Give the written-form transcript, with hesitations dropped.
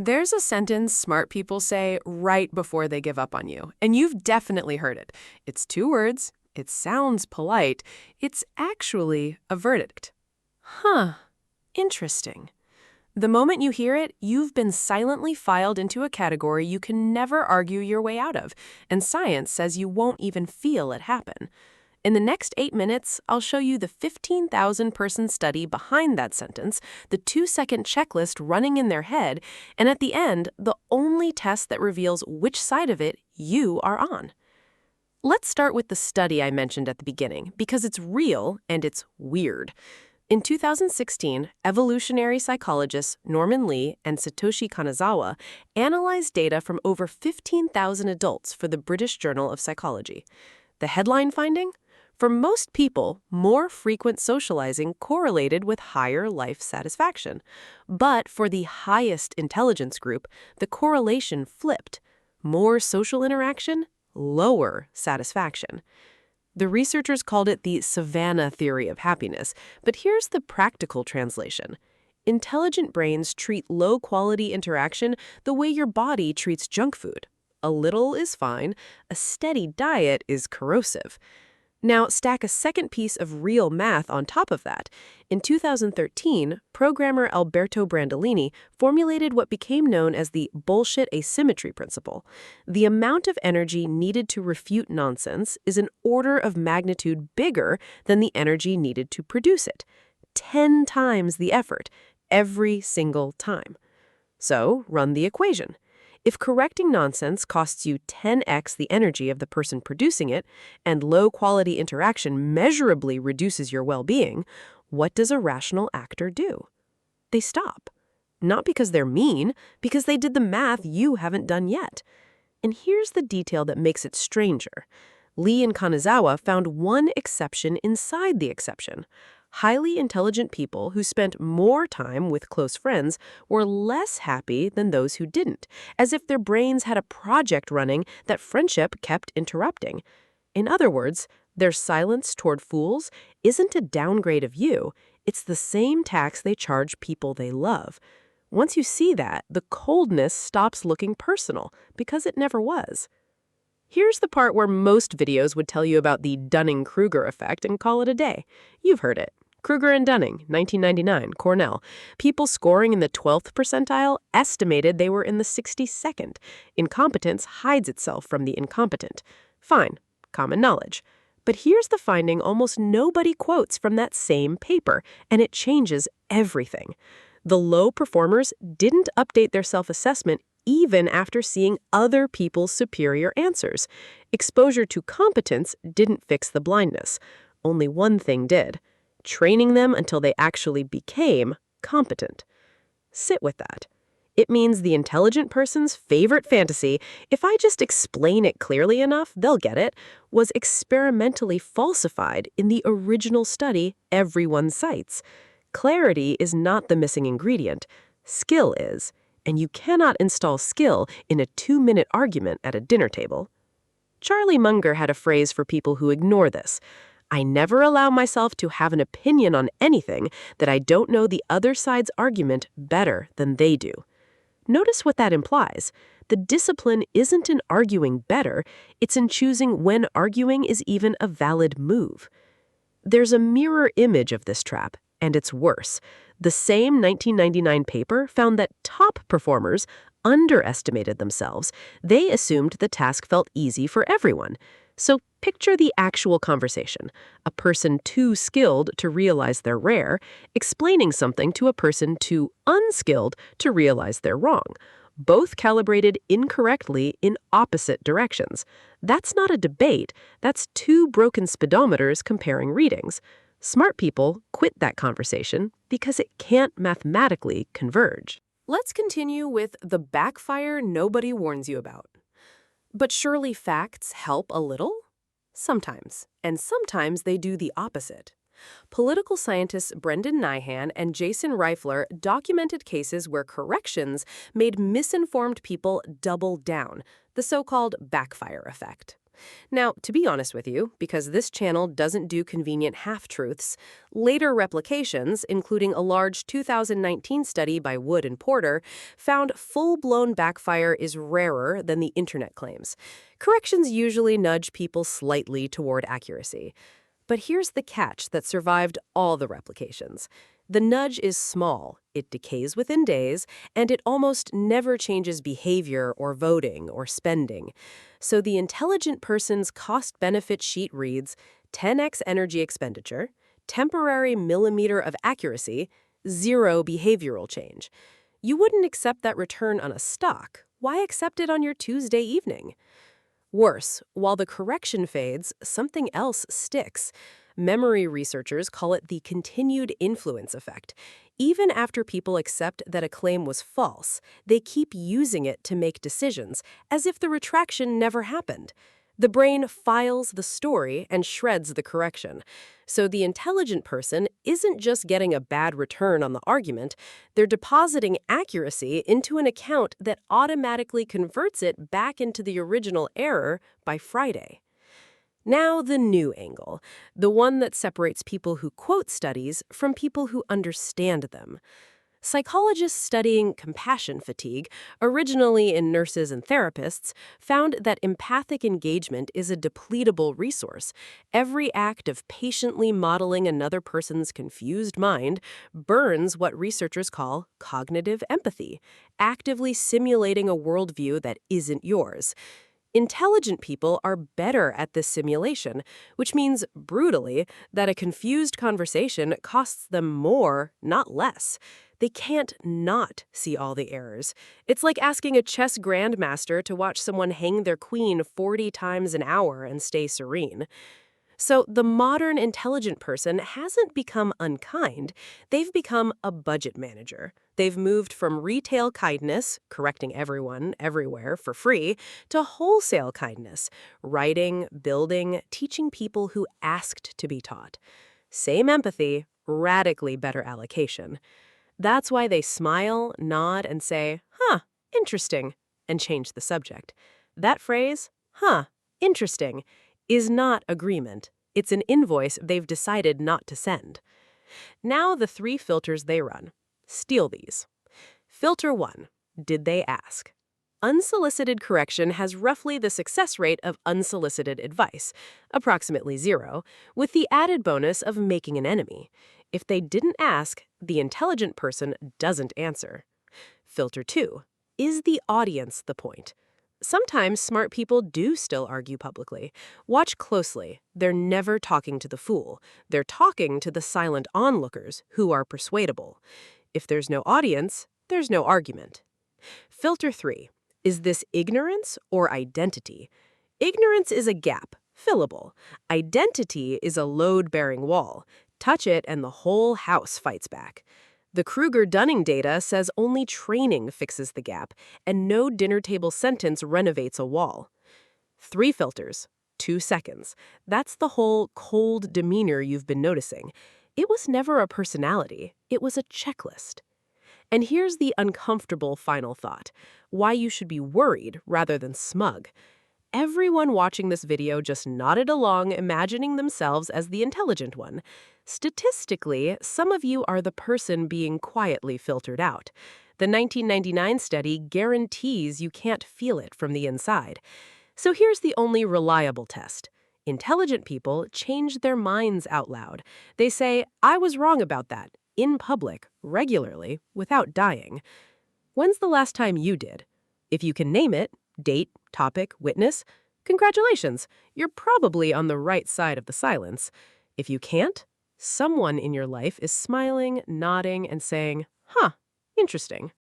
There's a sentence smart people say right before they give up on you, and you've definitely heard it. It's two words, it sounds polite, it's actually a verdict. Huh, interesting. The moment you hear it, you've been silently filed into a category you can never argue your way out of, and science says you won't even feel it happen. In the next 8 minutes, I'll show you the 15,000-person study behind that sentence, the 2-second checklist running in their head, and at the end, the only test that reveals which side of it you are on. Let's start with the study I mentioned at the beginning, because it's real and it's weird. In 2016, evolutionary psychologists Norman Lee and Satoshi Kanazawa analyzed data from over 15,000 adults for the British Journal of Psychology. The headline finding? For most people, more frequent socializing correlated with higher life satisfaction. But for the highest intelligence group, the correlation flipped. More social interaction, lower satisfaction. The researchers called it the Savannah theory of happiness, but here's the practical translation. Intelligent brains treat low-quality interaction the way your body treats junk food. A little is fine, a steady diet is corrosive. Now, stack a second piece of real math on top of that. In 2013, programmer Alberto Brandolini formulated what became known as the bullshit asymmetry principle. The amount of energy needed to refute nonsense is an order of magnitude bigger than the energy needed to produce it. 10 times the effort, every single time. So, run the equation. If correcting nonsense costs you 10x the energy of the person producing it, and low-quality interaction measurably reduces your well-being, what does a rational actor do? They stop. Not because they're mean, because they did the math you haven't done yet. And here's the detail that makes it stranger. Lee and Kanazawa found one exception inside the exception. Highly intelligent people who spent more time with close friends were less happy than those who didn't, as if their brains had a project running that friendship kept interrupting. In other words, their silence toward fools isn't a downgrade of you, it's the same tax they charge people they love. Once you see that, the coldness stops looking personal, because it never was. Here's the part where most videos would tell you about the Dunning-Kruger effect and call it a day. You've heard it. Kruger and Dunning, 1999, Cornell. People scoring in the 12th percentile estimated they were in the 62nd. Incompetence hides itself from the incompetent. Fine, common knowledge. But here's the finding almost nobody quotes from that same paper, and it changes everything. The low performers didn't update their self-assessment even after seeing other people's superior answers. Exposure to competence didn't fix the blindness. Only one thing did. Training them until they actually became competent. Sit with that. It means the intelligent person's favorite fantasy, if I just explain it clearly enough, they'll get it, was experimentally falsified in the original study everyone cites. Clarity is not the missing ingredient. Skill is. And you cannot install skill in a 2-minute argument at a dinner table. Charlie Munger had a phrase for people who ignore this. I never allow myself to have an opinion on anything that I don't know the other side's argument better than they do. Notice what that implies. The discipline isn't in arguing better, it's in choosing when arguing is even a valid move. There's a mirror image of this trap, and it's worse. The same 1999 paper found that top performers underestimated themselves. They assumed the task felt easy for everyone. So picture the actual conversation. A person too skilled to realize they're rare, explaining something to a person too unskilled to realize they're wrong. Both calibrated incorrectly in opposite directions. That's not a debate. That's two broken speedometers comparing readings. Smart people quit that conversation because it can't mathematically converge. Let's continue with the backfire nobody warns you about. But surely facts help a little? Sometimes. And sometimes they do the opposite. Political scientists Brendan Nyhan and Jason Reifler documented cases where corrections made misinformed people double down, the so-called backfire effect. Now, to be honest with you, because this channel doesn't do convenient half-truths, later replications, including a large 2019 study by Wood and Porter, found full-blown backfire is rarer than the internet claims. Corrections usually nudge people slightly toward accuracy. But here's the catch that survived all the replications. The nudge is small, it decays within days, and it almost never changes behavior or voting or spending. So the intelligent person's cost-benefit sheet reads 10x energy expenditure, temporary millimeter of accuracy, 0 behavioral change. You wouldn't accept that return on a stock. Why accept it on your Tuesday evening? Worse, while the correction fades, something else sticks. Memory researchers call it the continued influence effect. Even after people accept that a claim was false, they keep using it to make decisions, as if the retraction never happened. The brain files the story and shreds the correction. So the intelligent person isn't just getting a bad return on the argument, they're depositing accuracy into an account that automatically converts it back into the original error by Friday. Now the new angle, the one that separates people who quote studies from people who understand them. Psychologists studying compassion fatigue, originally in nurses and therapists, found that empathic engagement is a depletable resource. Every act of patiently modeling another person's confused mind burns what researchers call cognitive empathy, actively simulating a worldview that isn't yours. Intelligent people are better at this simulation, which means, brutally, that a confused conversation costs them more, not less. They can't not see all the errors. It's like asking a chess grandmaster to watch someone hang their queen 40 times an hour and stay serene. So the modern intelligent person hasn't become unkind, they've become a budget manager. They've moved from retail kindness, correcting everyone, everywhere, for free, to wholesale kindness, writing, building, teaching people who asked to be taught. Same empathy, radically better allocation. That's why they smile, nod, and say, "Huh, interesting," and change the subject. That phrase, "Huh, interesting," is not agreement. It's an invoice they've decided not to send. Now the 3 filters they run. Steal these. Filter 1. Did they ask? Unsolicited correction has roughly the success rate of unsolicited advice, approximately 0, with the added bonus of making an enemy. If they didn't ask, the intelligent person doesn't answer. Filter 2. Is the audience the point? Sometimes smart people do still argue publicly. Watch closely. They're never talking to the fool. They're talking to the silent onlookers who are persuadable. If there's no audience, there's no argument. Filter 3. Is this ignorance or identity? Ignorance is a gap, fillable. Identity is a load-bearing wall. Touch it and the whole house fights back. The Kruger-Dunning data says only training fixes the gap, and no dinner table sentence renovates a wall. 3 filters, 2 seconds. That's the whole cold demeanor you've been noticing. It was never a personality. It was a checklist. And here's the uncomfortable final thought, why you should be worried rather than smug. Everyone watching this video just nodded along, imagining themselves as the intelligent one. Statistically, some of you are the person being quietly filtered out. The 1999 study guarantees you can't feel it from the inside. So here's the only reliable test. Intelligent people change their minds out loud. They say, "I was wrong about that," in public, regularly, without dying. When's the last time you did? If you can name it, date, topic, witness, congratulations, you're probably on the right side of the silence. If you can't, someone in your life is smiling, nodding, and saying, "Huh, interesting."